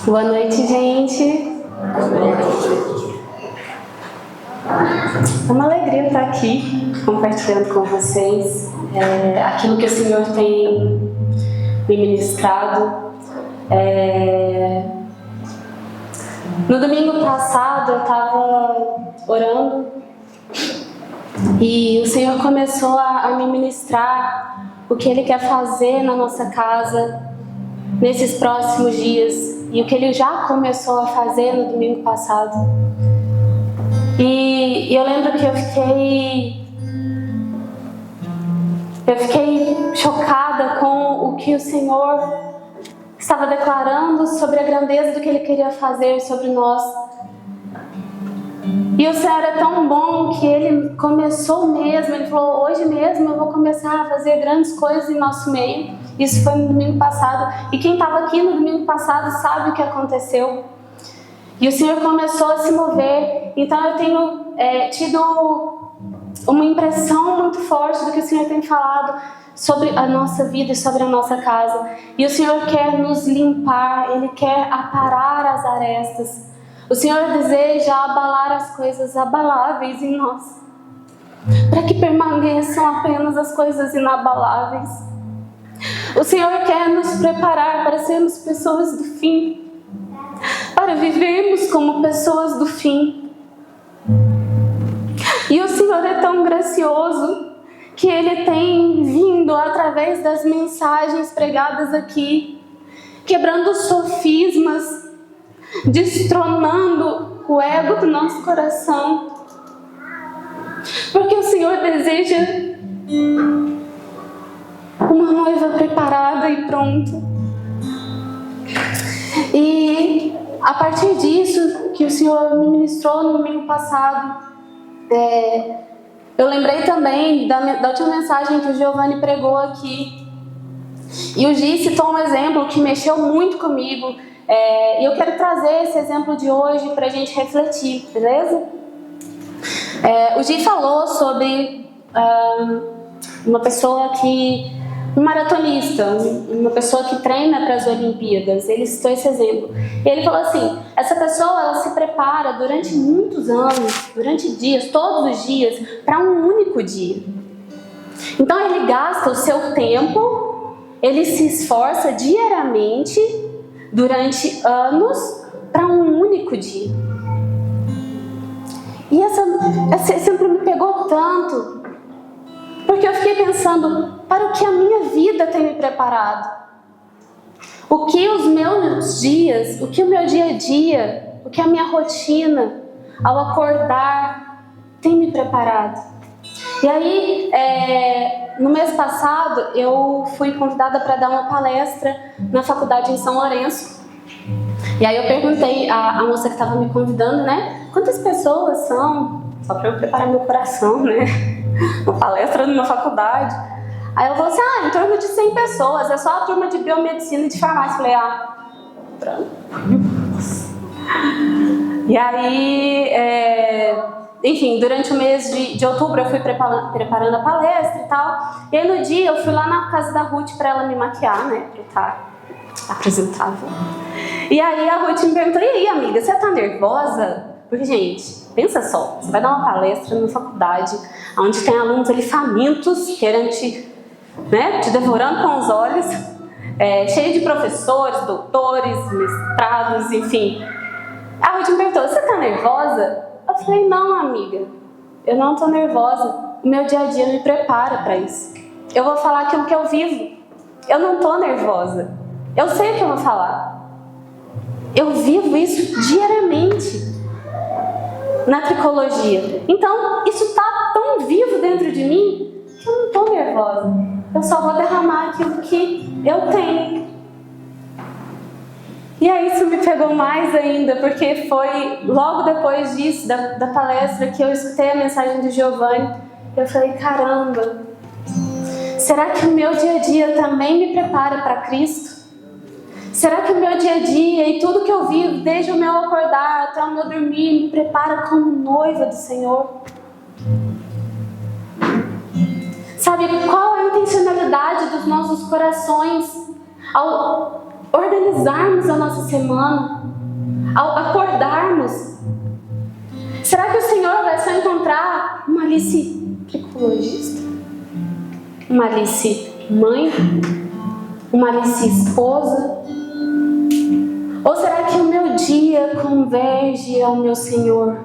Boa noite, gente. É uma alegria estar aqui compartilhando com vocês aquilo que o Senhor tem me ministrado. No domingo passado eu estava orando e o Senhor começou a me ministrar o que Ele quer fazer na nossa casa nesses próximos dias e o que Ele já começou a fazer no domingo passado. E eu lembro que eu fiquei chocada com o que o Senhor estava declarando sobre a grandeza do que Ele queria fazer sobre nós. E o Senhor é tão bom que Ele começou mesmo, Ele falou, hoje mesmo eu vou começar a fazer grandes coisas em nosso meio. Isso foi no domingo passado. E quem estava aqui no domingo passado sabe o que aconteceu. E o Senhor começou a se mover. Então eu tenho tido uma impressão muito forte do que o Senhor tem falado sobre a nossa vida e sobre a nossa casa. E o Senhor quer nos limpar, Ele quer aparar as arestas. O Senhor deseja abalar as coisas abaláveis em nós, para que permaneçam apenas as coisas inabaláveis. O Senhor quer nos preparar para sermos pessoas do fim, para vivermos como pessoas do fim. E o Senhor é tão gracioso que Ele tem vindo através das mensagens pregadas aqui, quebrando sofismas, destronando o ego do nosso coração, porque o Senhor deseja uma noiva preparada e pronta. E a partir disso que o Senhor me ministrou no domingo passado, eu lembrei também da última mensagem que o Giovanni pregou aqui. E o Gi citou um exemplo que mexeu muito comigo. E eu quero trazer esse exemplo de hoje para a gente refletir, beleza? O Gi falou sobre uma pessoa um maratonista, uma pessoa que treina para as Olimpíadas. Ele citou esse exemplo. E ele falou assim, essa pessoa ela se prepara durante muitos anos, durante dias, todos os dias, para um único dia. Então ele gasta o seu tempo, ele se esforça diariamente, durante anos, para um único dia. E esse exemplo me pegou tanto, porque eu fiquei pensando, para o que a minha vida tem me preparado? O que os meus dias, o que o meu dia a dia, o que a minha rotina, ao acordar, tem me preparado? E aí, no mês passado, eu fui convidada para dar uma palestra na faculdade em São Lourenço. E aí eu perguntei à moça que estava me convidando, né? Quantas pessoas são? Só para eu preparar meu coração, né? Uma palestra numa faculdade. Aí ela falou assim, em torno de 100 pessoas, é só a turma de biomedicina e de farmácia. Eu falei, E aí, enfim, durante o mês de outubro eu fui preparando a palestra e tal. E aí no dia eu fui lá na casa da Ruth para ela me maquiar, né? Para estar apresentável. E aí a Ruth me perguntou, e aí amiga, você tá nervosa? Porque, gente, pensa só, você vai dar uma palestra numa faculdade onde tem alunos ali famintos, querendo te devorando com os olhos, cheio de professores, doutores, mestrados, enfim. A Ruth me perguntou, você tá nervosa? Eu falei, não amiga, eu não tô nervosa, o meu dia a dia me prepara para isso. Eu vou falar aquilo que eu vivo, eu não tô nervosa, eu sei o que eu vou falar. Eu vivo isso diariamente na tricologia. Então, isso está tão vivo dentro de mim que eu não estou nervosa. Eu só vou derramar aquilo que eu tenho. E aí isso me pegou mais ainda, porque foi logo depois disso, da palestra, que eu escutei a mensagem do Giovanni. Eu falei, caramba, será que o meu dia a dia também me prepara para Cristo? Será que o meu dia a dia e tudo que eu vivo, desde o meu acordar até o meu dormir, me prepara como noiva do Senhor? Sabe, qual é a intencionalidade dos nossos corações ao organizarmos a nossa semana, ao acordarmos? Será que o Senhor vai só encontrar uma Alice tricologista? Uma Alice mãe? Uma Alice esposa? Ou será que o meu dia converge ao meu Senhor?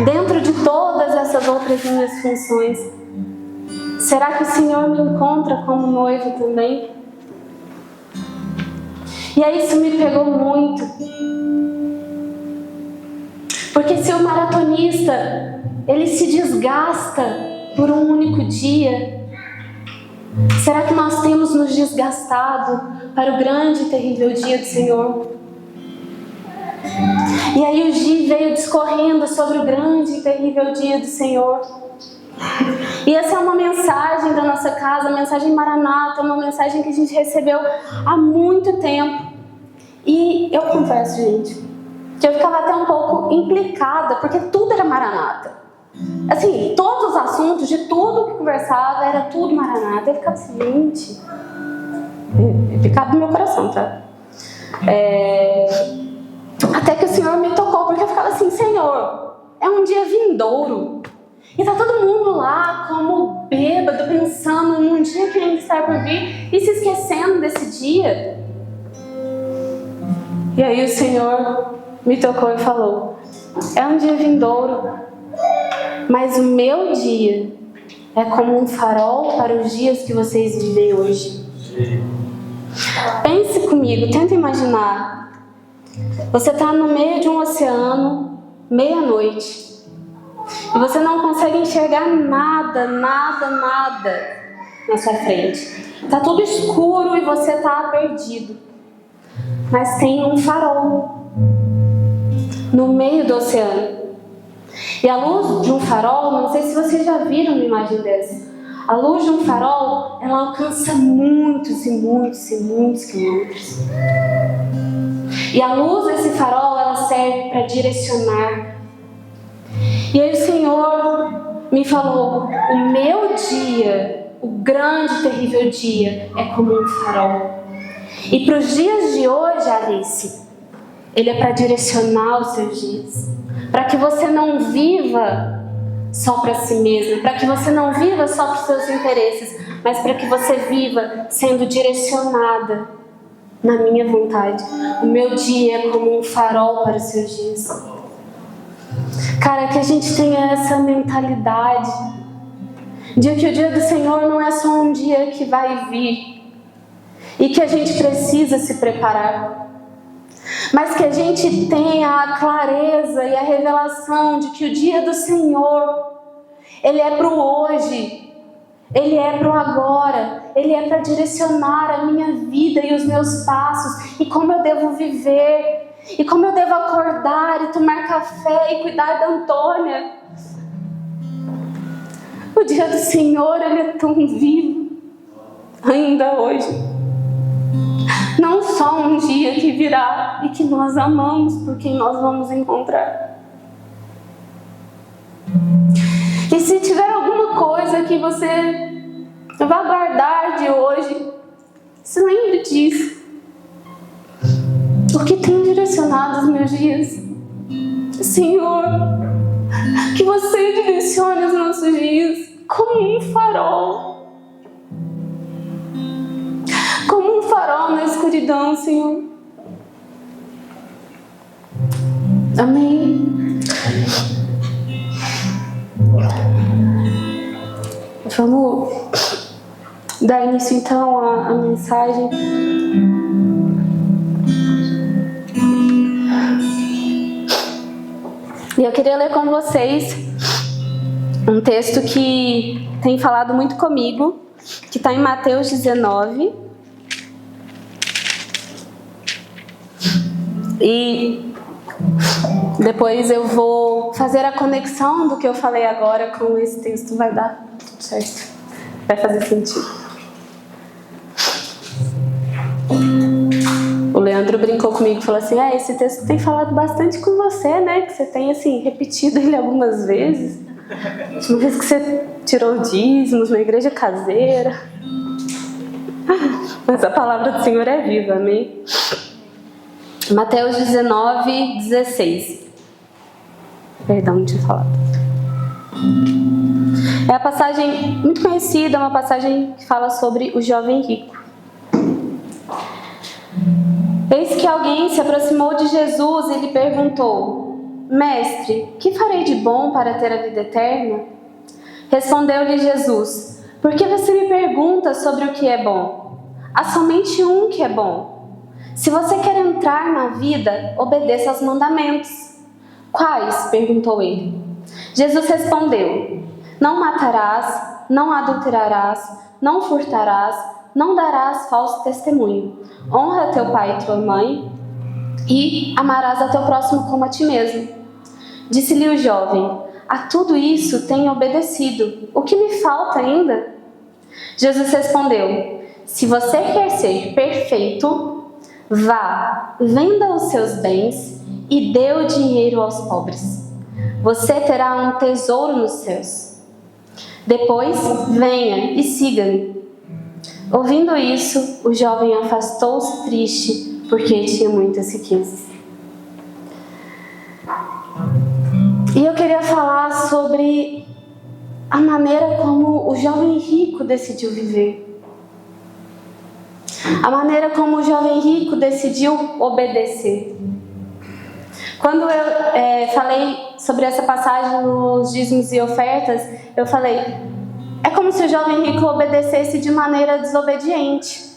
Dentro de todas essas outras minhas funções, será que o Senhor me encontra como noivo também? E aí isso me pegou muito. Porque se o maratonista, ele se desgasta por um único dia, será que nós temos nos desgastado para o grande e terrível dia do Senhor? E aí o Gi veio discorrendo sobre o grande e terrível dia do Senhor. E essa é uma mensagem da nossa casa, a mensagem Maranata, uma mensagem que a gente recebeu há muito tempo. E eu confesso, gente, que eu ficava até um pouco implicada, porque tudo era Maranata. Assim, todos os assuntos, de tudo que conversava, era tudo Maranata. Eu ficava assim, gente, ficava no meu coração, tá? Até que o Senhor me tocou, porque eu ficava assim, Senhor, é um dia vindouro. E tá todo mundo lá como bêbado, pensando num dia que ainda está por vir e se esquecendo desse dia. E aí o Senhor me tocou e falou, é um dia vindouro, mas o meu dia é como um farol para os dias que vocês vivem hoje. Pense comigo, tenta imaginar. Você está no meio de um oceano, meia-noite, e você não consegue enxergar nada na sua frente. Está tudo escuro e você está perdido. Mas tem um farol no meio do oceano. E a luz de um farol, não sei se vocês já viram uma imagem dessa. A luz de um farol, ela alcança muitos e muitos e muitos quilômetros. E a luz desse farol, ela serve para direcionar. E aí o Senhor me falou, o meu dia, o grande e terrível dia, é como um farol. E para os dias de hoje, Alice, ele é para direcionar os seus dias. Para que você não viva só para si mesma, para que você não viva só para os seus interesses, mas para que você viva sendo direcionada na minha vontade. O meu dia é como um farol para os seus dias. Cara, que a gente tenha essa mentalidade de que o dia do Senhor não é só um dia que vai vir e que a gente precisa se preparar, mas que a gente tenha a clareza e a revelação de que o dia do Senhor, ele é para o hoje, ele é para o agora, ele é para direcionar a minha vida e os meus passos, e como eu devo viver, e como eu devo acordar e tomar café e cuidar da Antônia. O dia do Senhor, ele é tão vivo ainda hoje. Não só um dia que virá e que nós amamos por quem nós vamos encontrar. E se tiver alguma coisa que você vai guardar de hoje, se lembre disso. O que tem direcionado os meus dias? Senhor, que você direcione os nossos dias como um farol. Como um farol na escuridão, Senhor. Amém. Vamos dar início então à mensagem. E eu queria ler com vocês um texto que tem falado muito comigo, que está em Mateus 19. E depois eu vou fazer a conexão do que eu falei agora com esse texto. Vai dar tudo certo. Vai fazer sentido. O Leandro brincou comigo e falou assim, esse texto tem falado bastante com você, né? Que você tem, assim, repetido ele algumas vezes. A última vez que você tirou dízimos na igreja caseira. Mas a palavra do Senhor é viva, amém? Mateus 19, 16. Perdão, não tinha falado. É a passagem muito conhecida, uma passagem que fala sobre o jovem rico. Eis que alguém se aproximou de Jesus e lhe perguntou: Mestre, que farei de bom para ter a vida eterna? Respondeu-lhe Jesus: Por que você me pergunta sobre o que é bom? Há somente um que é bom. Se você quer entrar na vida, obedeça aos mandamentos. Quais? Perguntou ele. Jesus respondeu: Não matarás, não adulterarás, não furtarás, não darás falso testemunho. Honra teu pai e tua mãe e amarás a teu próximo como a ti mesmo. Disse-lhe o jovem: A tudo isso tenho obedecido. O que me falta ainda? Jesus respondeu: Se você quer ser perfeito, vá, venda os seus bens e dê o dinheiro aos pobres. Você terá um tesouro nos céus. Depois, venha e siga-me. Ouvindo isso, o jovem afastou-se triste, porque tinha muitas riquezas. E eu queria falar sobre a maneira como o jovem rico decidiu viver. A maneira como o jovem rico decidiu obedecer. Quando eu falei sobre essa passagem nos dízimos e ofertas, eu falei: é como se o jovem rico obedecesse de maneira desobediente.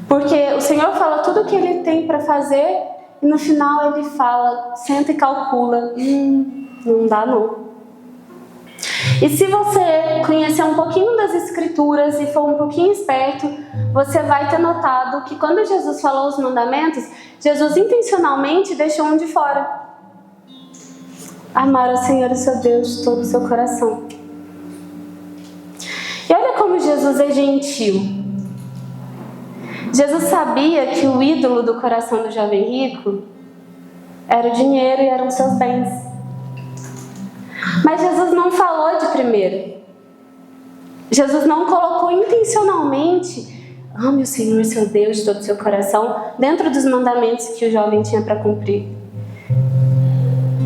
Porque o Senhor fala tudo o que Ele tem para fazer e no final Ele fala, senta e calcula. Não dá não. E se você conhecer um pouquinho das Escrituras e for um pouquinho esperto, você vai ter notado que quando Jesus falou os mandamentos, Jesus intencionalmente deixou um de fora. Amar ao Senhor, o seu Deus, de todo o seu coração. E olha como Jesus é gentil. Jesus sabia que o ídolo do coração do jovem rico era o dinheiro e eram os seus bens. Mas Jesus não falou de primeiro. Jesus não colocou intencionalmente: ame o Senhor, seu Deus, de todo o seu coração, dentro dos mandamentos que o jovem tinha para cumprir.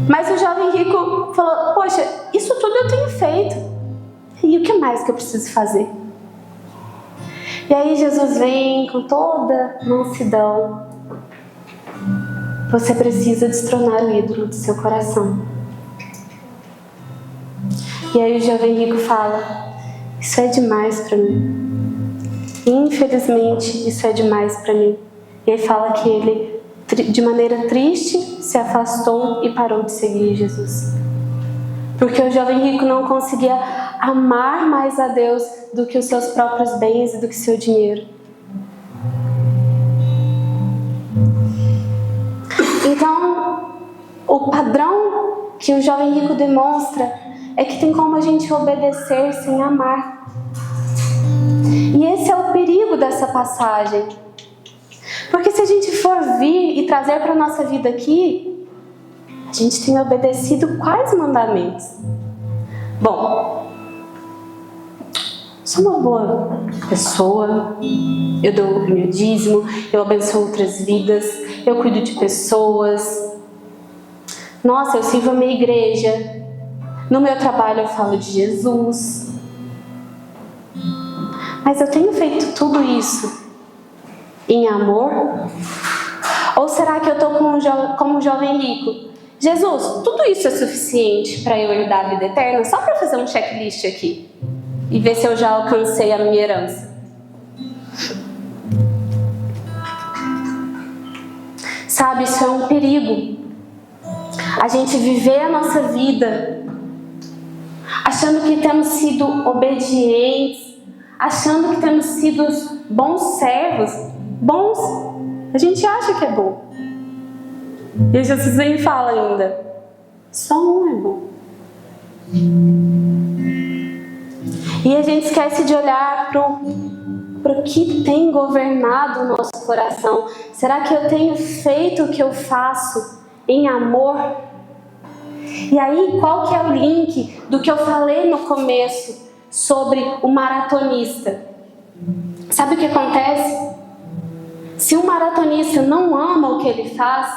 Mas o jovem rico falou: poxa, isso tudo eu tenho feito. E o que mais que eu preciso fazer? E aí Jesus vem com toda mansidão: você precisa destronar o ídolo do seu coração. E aí o jovem rico fala: isso é demais para mim. Infelizmente, isso é demais para mim. E aí fala que ele, de maneira triste, se afastou e parou de seguir Jesus. Porque o jovem rico não conseguia amar mais a Deus do que os seus próprios bens e do que seu dinheiro. Então, o padrão que o jovem rico demonstra é que tem como a gente obedecer sem amar. E esse é o perigo dessa passagem. Porque se a gente for vir e trazer para a nossa vida aqui, a gente tem obedecido quais mandamentos? Bom, sou uma boa pessoa, eu dou o meu dízimo, eu abençoo outras vidas, eu cuido de pessoas. Nossa, eu sirvo a minha igreja. No meu trabalho eu falo de Jesus. Mas eu tenho feito tudo isso em amor? Ou será que eu estou como um jovem rico? Jesus, tudo isso é suficiente para eu herdar a vida eterna? Só para fazer um checklist aqui e ver se eu já alcancei a minha herança. Sabe, isso é um perigo. A gente viver a nossa vida achando que temos sido obedientes, achando que temos sido bons servos. Bons, a gente acha que é bom. E Jesus vem e fala ainda: só um é bom. E a gente esquece de olhar para o que tem governado o nosso coração. Será que eu tenho feito o que eu faço em amor? E aí, qual que é o link do que eu falei no começo sobre o maratonista? Sabe o que acontece? Se um maratonista não ama o que ele faz,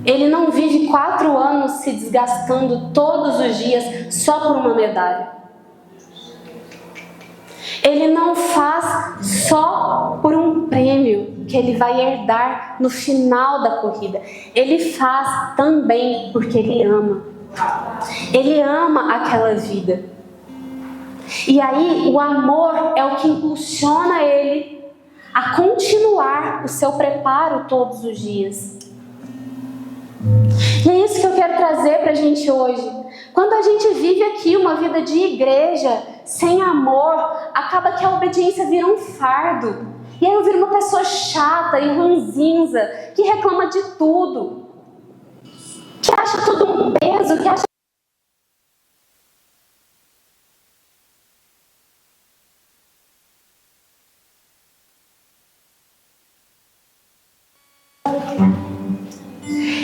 ele não vive 4 anos se desgastando todos os dias só por uma medalha. Ele não faz só por um prêmio que ele vai herdar no final da corrida. Ele faz também porque ele ama. Ele ama aquela vida. E aí o amor é o que impulsiona ele a continuar o seu preparo todos os dias. E é isso que eu quero trazer para a gente hoje. Quando a gente vive aqui uma vida de igreja sem amor, acaba que a obediência vira um fardo. E aí eu viro uma pessoa chata e ranzinza, que reclama de tudo, que acha tudo um peso, que acha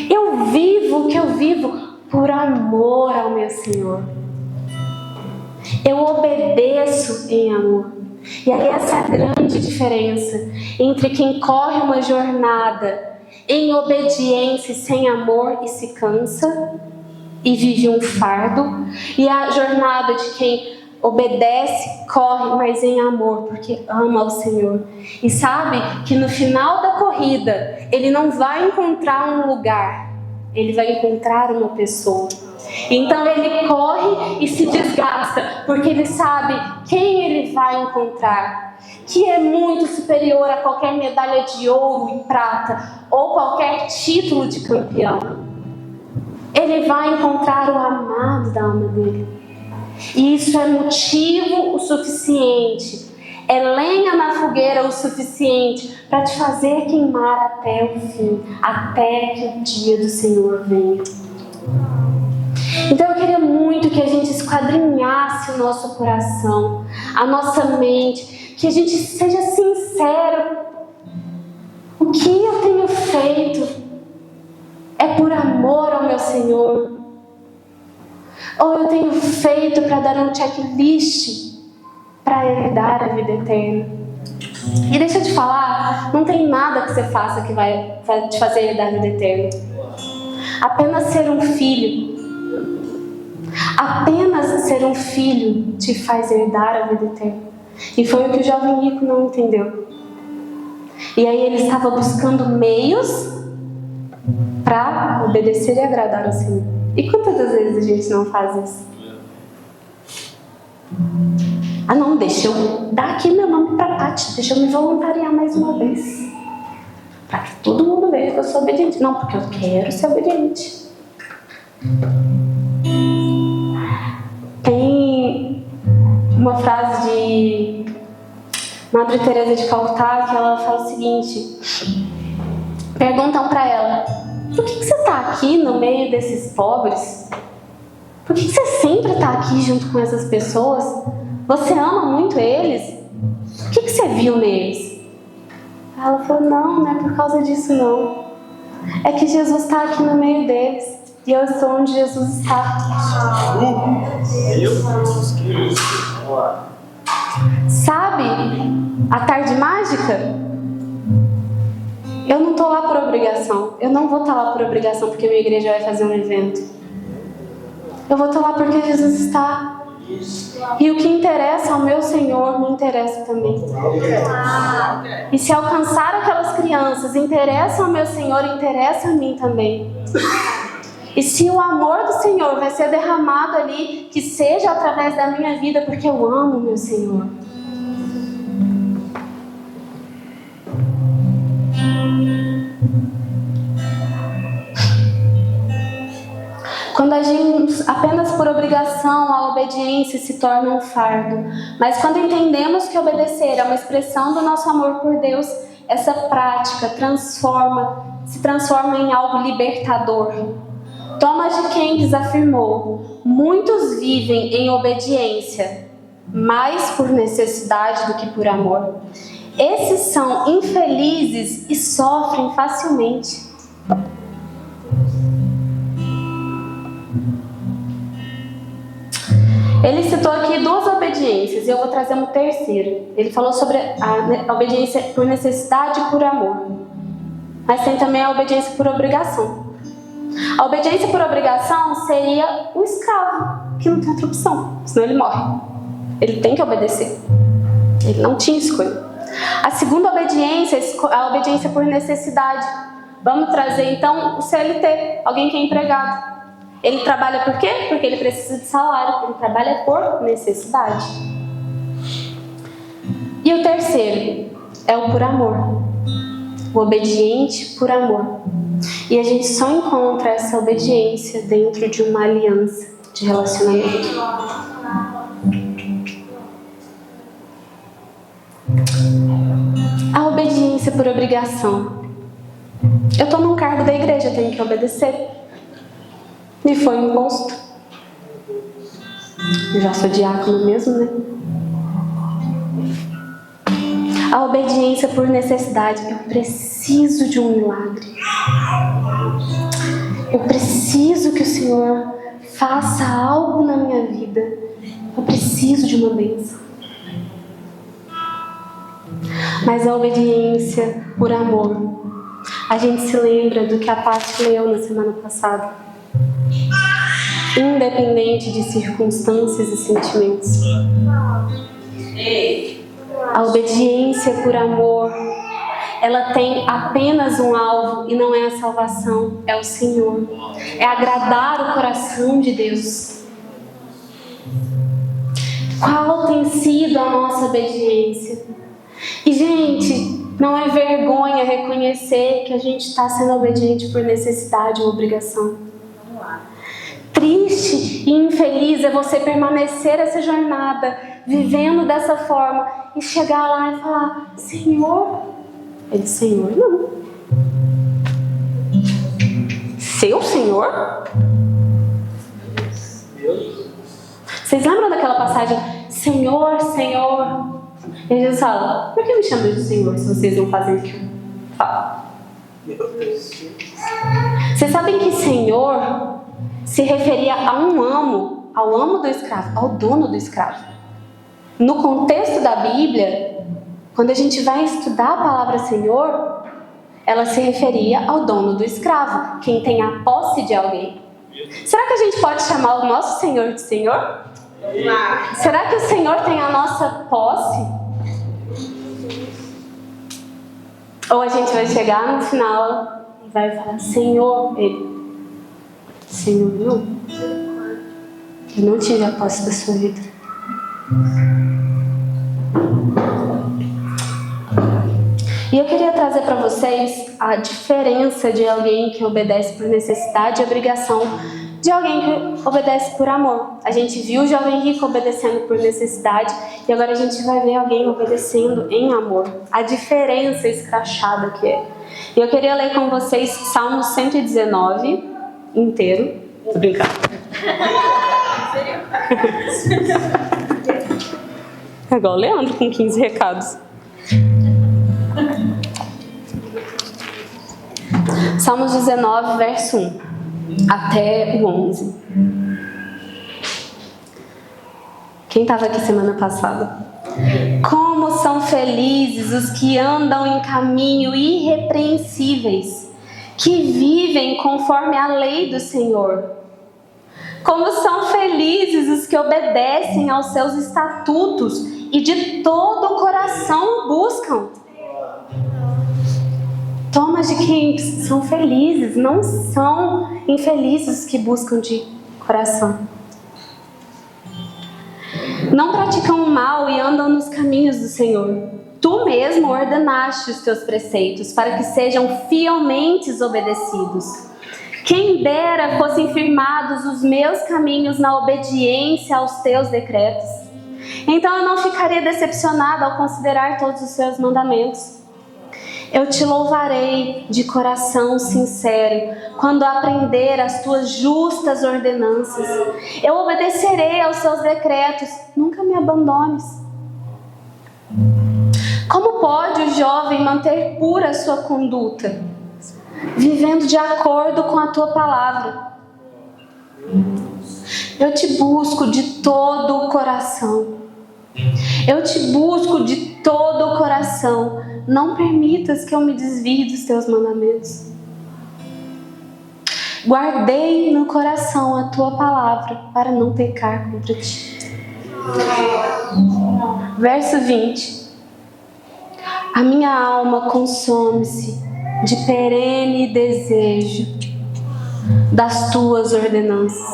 eu vivo o que eu vivo por amor ao meu Senhor. Eu obedeço em amor. E aí essa é a grande diferença entre quem corre uma jornada em obediência e sem amor e se cansa e vive um fardo, e a jornada de quem obedece, corre, mas em amor, porque ama o Senhor. E sabe que no final da corrida, ele não vai encontrar um lugar, ele vai encontrar uma pessoa. Então ele corre e se desgasta, porque ele sabe quem ele vai encontrar, que é muito superior a qualquer medalha de ouro e prata, ou qualquer título de campeão. Ele vai encontrar o amado da alma dele. E isso é motivo o suficiente, é lenha na fogueira o suficiente para te fazer queimar até o fim, até que o dia do Senhor venha. Então eu queria muito que a gente esquadrinhasse o nosso coração, a nossa mente, que a gente seja sincero. O que eu tenho feito é por amor ao meu Senhor? Ou eu tenho feito para dar um checklist para herdar a vida eterna? E deixa eu te falar, não tem nada que você faça que vai te fazer herdar a vida eterna. Apenas ser um filho. Apenas ser um filho te faz herdar a vida eterna. E foi o que o jovem rico não entendeu. E aí ele estava buscando meios para obedecer e agradar ao Senhor. E quantas das vezes a gente não faz isso? Ah não, deixa eu dar aqui meu nome para Tati, deixa eu me voluntariar mais uma vez, para que todo mundo veja que eu sou obediente. Não, porque eu quero ser obediente. Tem uma frase de Madre Teresa de Calcutá que ela fala o seguinte: perguntam para ela, por que você está aqui no meio desses pobres? Por que você sempre está aqui junto com essas pessoas? Você ama muito eles? O que você viu neles? Ela falou, não é por causa disso não. É que Jesus está aqui no meio deles. E eu estou onde Jesus está. Sabe a tarde mágica? Eu não estou lá por obrigação. Eu não vou estar lá por obrigação porque minha igreja vai fazer um evento. Eu vou estar lá porque Jesus está. E o que interessa ao meu Senhor me interessa também. E se alcançar aquelas crianças interessa ao meu Senhor, interessa a mim também. E se o amor do Senhor vai ser derramado ali, que seja através da minha vida, porque eu amo o meu Senhor. Quando agimos apenas por obrigação, a obediência se torna um fardo. Mas quando entendemos que obedecer é uma expressão do nosso amor por Deus, essa prática se transforma em algo libertador. Thomas de Kempis afirmou: muitos vivem em obediência, mais por necessidade do que por amor. Esses são infelizes e sofrem facilmente. Ele citou aqui duas obediências obediências, e eu vou trazer um terceiro. Ele falou sobre a obediência por necessidade e por amor. Mas tem também a obediência por obrigação. A obediência por obrigação seria o escravo, que não tem outra opção, senão ele morre. Ele tem que obedecer. Ele não tinha escolha. A segunda obediência é a obediência por necessidade. Vamos trazer então o CLT, alguém que é empregado. Ele trabalha por quê? Porque ele precisa de salário. Ele trabalha por necessidade. E o terceiro é o por amor. O obediente por amor. E a gente só encontra essa obediência dentro de uma aliança de relacionamento. A obediência por obrigação. Eu estou num cargo da igreja, eu tenho que obedecer. Me foi imposto. Eu já sou diácono mesmo, né? A obediência por necessidade. Eu preciso de um milagre. Eu preciso que o Senhor faça algo na minha vida. Eu preciso de uma bênção. Mas a obediência por amor. A gente se lembra do que a Paty leu na semana passada. Independente de circunstâncias e sentimentos. A obediência por amor, ela tem apenas um alvo e não é a salvação, é o Senhor. É agradar o coração de Deus. Qual tem sido a nossa obediência? E, gente, não é vergonha reconhecer que a gente está sendo obediente por necessidade ou obrigação. Triste e infeliz é você permanecer essa jornada, vivendo dessa forma, e chegar lá e falar: Senhor? Ele: Senhor, não. Seu Senhor? Vocês lembram daquela passagem? Senhor, Senhor. E Jesus fala: por que me chamam de Senhor se vocês não fazem o que eu falo? Vocês sabem que Senhor se referia a um amo, ao amo do escravo, ao dono do escravo. No contexto da Bíblia, quando a gente vai estudar a palavra Senhor, ela se referia ao dono do escravo, quem tem a posse de alguém. Será que a gente pode chamar o nosso Senhor de Senhor? Será que o Senhor tem a nossa posse? Ou a gente vai chegar no final e vai falar: Senhor, Ele: Senhor, não. Eu não tive a posse da sua vida. E eu queria trazer para vocês a diferença de alguém que obedece por necessidade e obrigação de alguém que obedece por amor. A gente viu o jovem rico obedecendo por necessidade e agora a gente vai ver alguém obedecendo em amor. A diferença escrachada que é. E eu queria ler com vocês Salmo 119 inteiro. Tô brincando. É igual o Leandro com 15 recados. Salmos 19, verso 1 até o 11. Quem estava aqui semana passada? Como são felizes os que andam em caminho irrepreensíveis, que vivem conforme a lei do Senhor. Como são felizes os que obedecem aos seus estatutos e de todo o coração buscam. Toma de quem são felizes, não são infelizes os que buscam de coração. Não praticam o mal e andam nos caminhos do Senhor. Tu mesmo ordenaste os teus preceitos para que sejam fielmente obedecidos. Quem dera fossem firmados os meus caminhos na obediência aos teus decretos. Então eu não ficaria decepcionada ao considerar todos os seus mandamentos. Eu te louvarei de coração sincero quando aprender as tuas justas ordenanças. Eu obedecerei aos seus decretos. Nunca me abandones. Como pode o jovem manter pura a sua conduta? Vivendo de acordo com a tua palavra. Eu te busco de todo o coração. Eu te busco de todo o coração. Não permitas que eu me desvie dos teus mandamentos. Guardei no coração a tua palavra para não pecar contra ti. Verso 20. A minha alma consome-se de perene desejo das tuas ordenanças.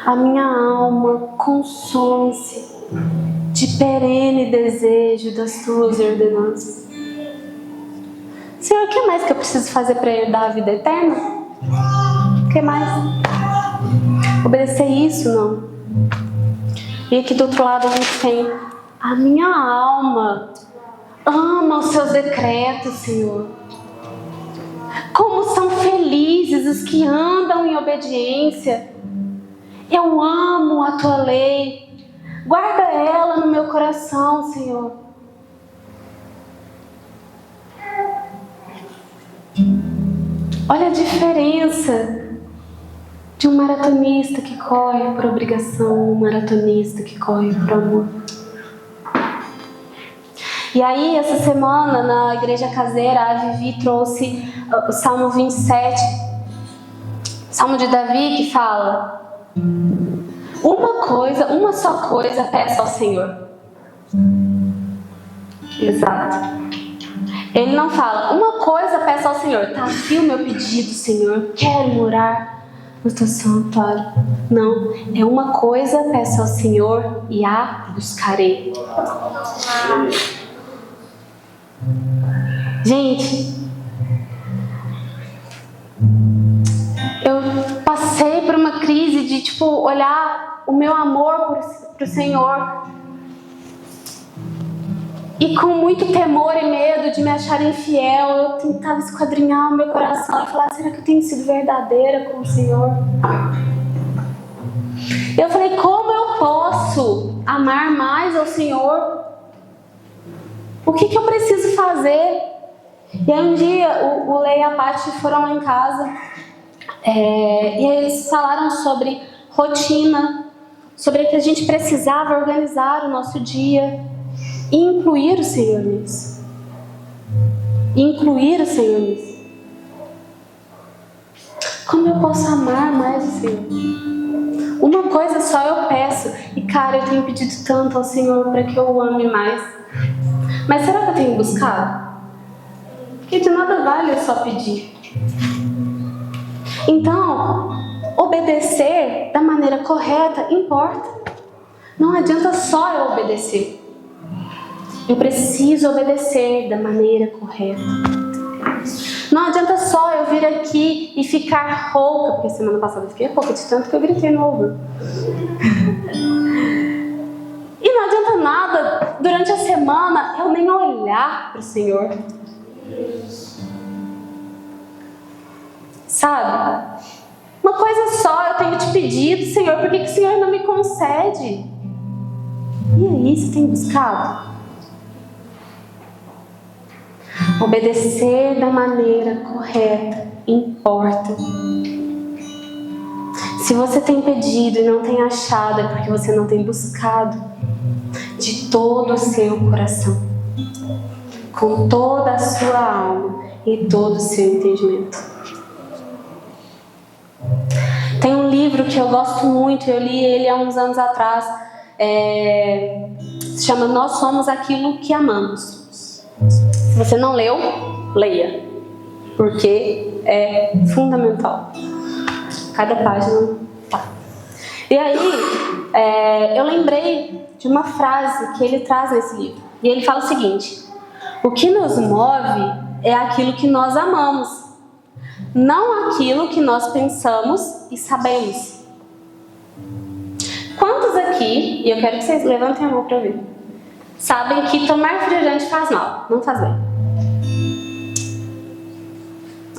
A minha alma consome-se de perene desejo das tuas ordenanças. Senhor, o que mais que eu preciso fazer para herdar a vida eterna? O que mais? Obedecer isso? Não. E aqui do outro lado a gente tem: a minha alma ama os seus decretos, Senhor. Como são felizes os que andam em obediência. Eu amo a tua lei. Guarda ela no meu coração, Senhor. Olha a diferença de um maratonista que corre por obrigação, um maratonista que corre por amor. E aí, essa semana, na igreja caseira, a Vivi trouxe o Salmo 27, Salmo de Davi, que fala: uma só coisa peço ao Senhor. Exato. Ele não fala: uma coisa peço ao Senhor. Tá aqui o meu pedido, Senhor. Quero morar no teu santuário. Não. É uma coisa peço ao Senhor e a buscarei. Gente, eu passei por uma crise de olhar o meu amor pro Senhor e com muito temor e medo de me achar infiel, eu tentava esquadrinhar o meu coração e falar: será que eu tenho sido verdadeira com o Senhor? Eu falei: como eu posso amar mais ao Senhor? O que eu preciso fazer? E aí um dia o Lei e a Paty foram lá em casa e aí eles falaram sobre rotina, sobre que a gente precisava organizar o nosso dia e incluir o Senhor nisso. Incluir o Senhor nisso. Como eu posso amar mais o Senhor? Uma coisa só eu peço, e cara, eu tenho pedido tanto ao Senhor para que eu o ame mais. Mas será que eu tenho buscado? Porque de nada vale eu só pedir. Então, obedecer da maneira correta importa. Não adianta só eu obedecer. Eu preciso obedecer da maneira correta. Não adianta só eu vir aqui e ficar rouca, porque semana passada eu fiquei rouca de tanto que eu gritei no ouvido. E não adianta nada durante a semana eu nem olhar para o Senhor. Sabe? Uma coisa só eu tenho te pedido, Senhor, por que o Senhor não me concede? E aí, você tem buscado? Obedecer da maneira correta importa. Se você tem pedido e não tem achado, é porque você não tem buscado de todo o seu coração, com toda a sua alma e todo o seu entendimento. Tem um livro que eu gosto muito, eu li ele há uns anos atrás, se chama Nós Somos Aquilo que Amamos. Se você não leu, leia, porque é fundamental. Cada página tá. E aí, eu lembrei de uma frase que ele traz nesse livro. E ele fala o seguinte: o que nos move é aquilo que nós amamos, não aquilo que nós pensamos e sabemos. Quantos aqui, e eu quero que vocês levantem a mão para ver, sabem que tomar refrigerante faz mal, não faz bem?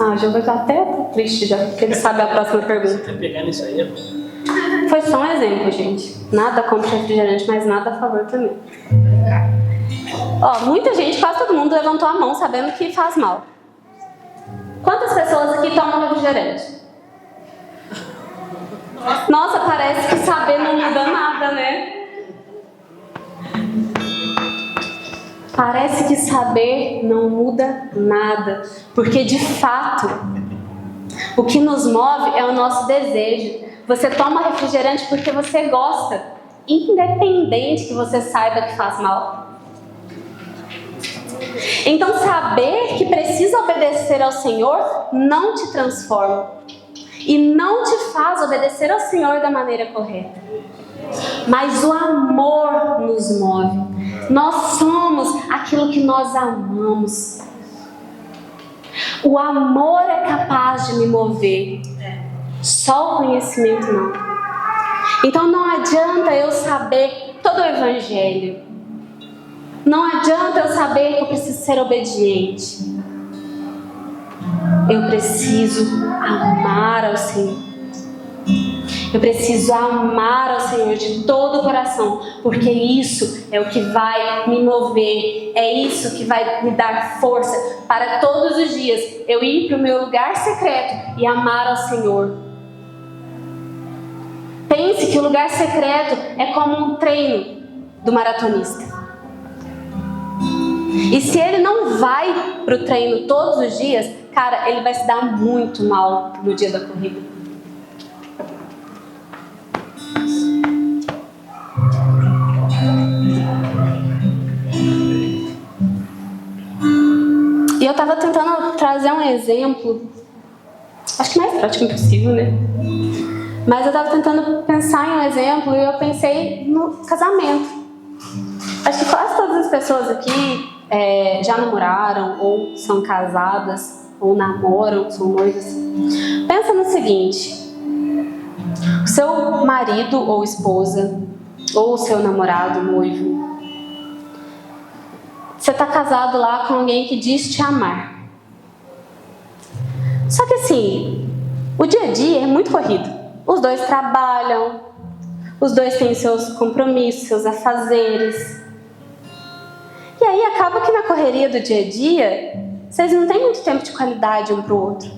Ah, já vai estar até triste já, porque ele sabe a próxima pergunta. Você tá pegando isso aí? Foi só um exemplo, gente. Nada contra refrigerante, mas nada a favor também. Ó, muita gente, quase todo mundo levantou a mão sabendo que faz mal. Quantas pessoas aqui tomam refrigerante? Nossa, parece que saber não muda nada, né? Parece que saber não muda nada, porque de fato, o que nos move é o nosso desejo. Você toma refrigerante porque você gosta, independente que você saiba que faz mal. Então, saber que precisa obedecer ao Senhor não te transforma e não te faz obedecer ao Senhor da maneira correta. Mas o amor nos move. Nós somos aquilo que nós amamos. O amor é capaz de me mover. Só o conhecimento não. Então não adianta eu saber todo o Evangelho. Não adianta eu saber que eu preciso ser obediente. Eu preciso amar ao Senhor. Eu preciso amar ao Senhor de todo o coração, porque isso é o que vai me mover, é isso que vai me dar força para todos os dias eu ir para o meu lugar secreto e amar ao Senhor. Pense que o lugar secreto é como um treino do maratonista. E se ele não vai para o treino todos os dias, cara, ele vai se dar muito mal no dia da corrida. E eu estava tentando trazer um exemplo, acho que mais prático possível, né? Mas eu estava tentando pensar em um exemplo e eu pensei no casamento. Acho que quase todas as pessoas aqui já namoraram, ou são casadas, ou namoram, são noivas. Pensa no seguinte: o seu marido ou esposa, ou o seu namorado, noivo, você está casado lá com alguém que diz te amar. Só que assim, o dia a dia é muito corrido. Os dois trabalham, os dois têm seus compromissos, seus afazeres. E aí acaba que na correria do dia a dia, vocês não têm muito tempo de qualidade um para o outro.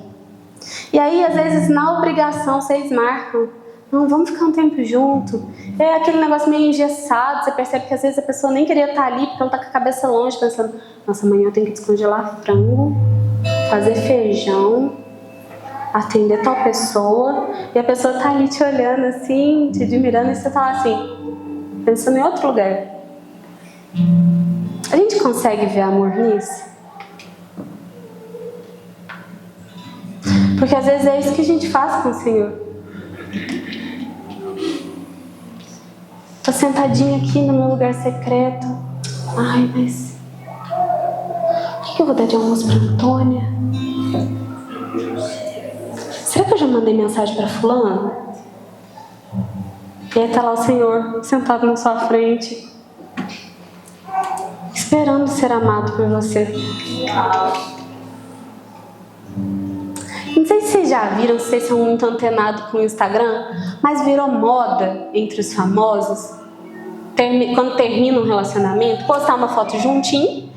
E aí, às vezes, na obrigação, vocês marcam: não, vamos ficar um tempo junto. É aquele negócio meio engessado. Você percebe que às vezes a pessoa nem queria estar ali, porque ela está com a cabeça longe, pensando: nossa, amanhã eu tenho que descongelar frango, fazer feijão, atender tal pessoa. E a pessoa está ali te olhando assim, te admirando, e você está lá assim, pensando em outro lugar. A gente consegue ver amor nisso? Porque às vezes é isso que a gente faz com o Senhor. Tô sentadinha aqui no meu lugar secreto. Ai, mas o que eu vou dar de almoço pra Antônia? Será que eu já mandei mensagem pra fulano? E aí tá lá o Senhor sentado na sua frente, esperando ser amado por você. Não sei se vocês já viram, não sei se são muito antenados com o Instagram, mas virou moda entre os famosos, quando termina um relacionamento, postar uma foto juntinho.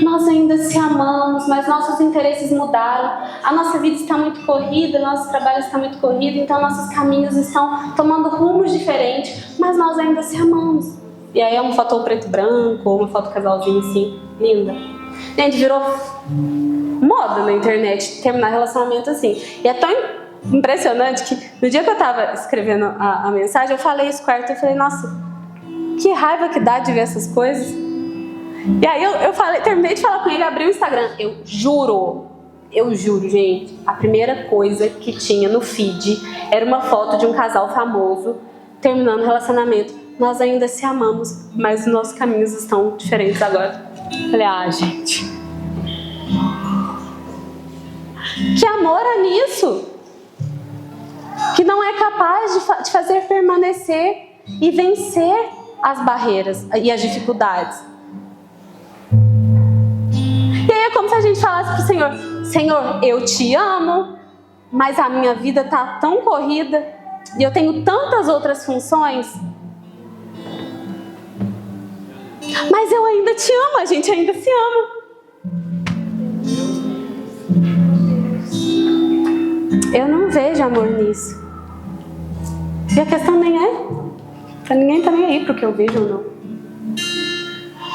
Nós ainda se amamos, mas nossos interesses mudaram. A nossa vida está muito corrida, nosso trabalho está muito corrido, então nossos caminhos estão tomando rumos diferentes, mas nós ainda se amamos. E aí é uma foto preto e branco, ou uma foto casalzinho assim, linda. Gente, virou moda na internet terminar relacionamento assim. E é tão impressionante que no dia que eu tava escrevendo a mensagem, eu falei isso com o Arthur, eu falei: nossa, que raiva que dá de ver essas coisas. E aí eu terminei de falar com ele, abri o Instagram. Eu juro, gente, a primeira coisa que tinha no feed era uma foto de um casal famoso terminando o relacionamento. Nós ainda se amamos, mas os nossos caminhos estão diferentes agora. Eu falei: gente, que amor é nisso? Que não é capaz de fazer permanecer e vencer as barreiras e as dificuldades. E aí é como se a gente falasse pro Senhor: Senhor, eu te amo, mas a minha vida tá tão corrida e eu tenho tantas outras funções. Mas eu ainda te amo, a gente ainda se ama. Eu não vejo amor nisso. E a questão nem é, ninguém tá nem aí pro que eu vejo ou não.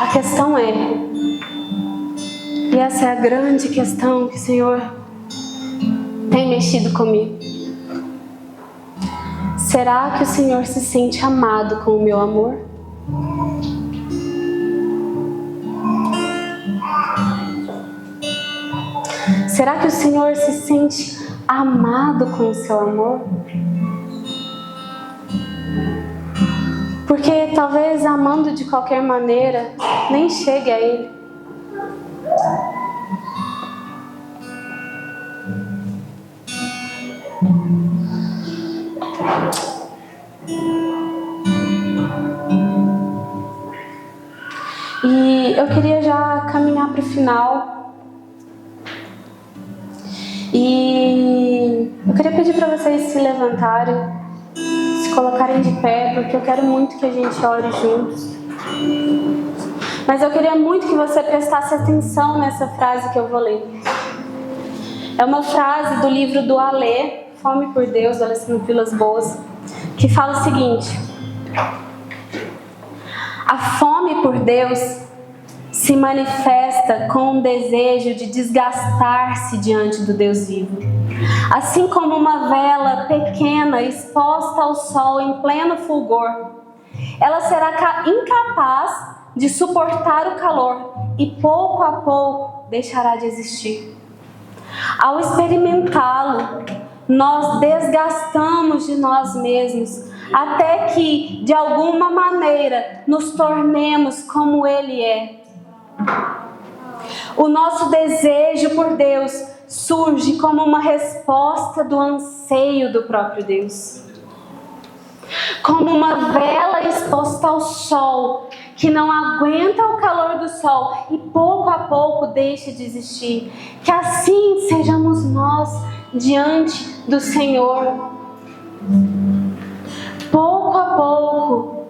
A questão é, e essa é a grande questão que o Senhor tem mexido comigo. Será que o Senhor se sente amado com o meu amor? Será que o Senhor se sente amado com o seu amor? Porque talvez amando de qualquer maneira, nem chegue a Ele. E eu queria já caminhar para o final. E eu queria pedir para vocês se levantarem, se colocarem de pé, porque eu quero muito que a gente ore juntos. Mas eu queria muito que você prestasse atenção nessa frase que eu vou ler. É uma frase do livro do Alê, Fome por Deus, do Alessandro Vilas Boas, que fala o seguinte: a fome por Deus se manifesta com um desejo de desgastar-se diante do Deus vivo. Assim como uma vela pequena exposta ao sol em pleno fulgor, ela será incapaz de suportar o calor e pouco a pouco deixará de existir. Ao experimentá-lo, nós desgastamos de nós mesmos até que, de alguma maneira, nos tornemos como Ele é. O nosso desejo por Deus surge como uma resposta do anseio do próprio Deus. Como uma vela exposta ao sol, que não aguenta o calor do sol e pouco a pouco deixa de existir. Que assim sejamos nós diante do Senhor. Pouco a pouco,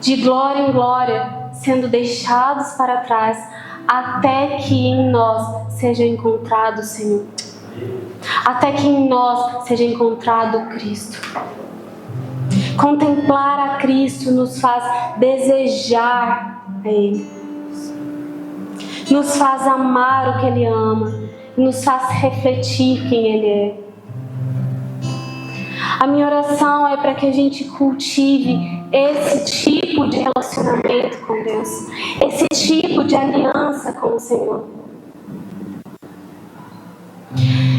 de glória em glória, sendo deixados para trás, até que em nós seja encontrado o Senhor. Até que em nós seja encontrado o Cristo. Contemplar a Cristo nos faz desejar a Ele. Nos faz amar o que Ele ama. Nos faz refletir quem Ele é. A minha oração é para que a gente cultive esse tipo de relacionamento com Deus. Esse tipo de aliança com o Senhor.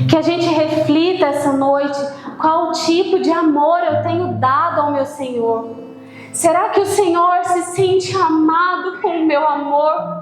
Que a gente reflita essa noite qual tipo de amor eu tenho dado ao meu Senhor. Será que o Senhor se sente amado com o meu amor?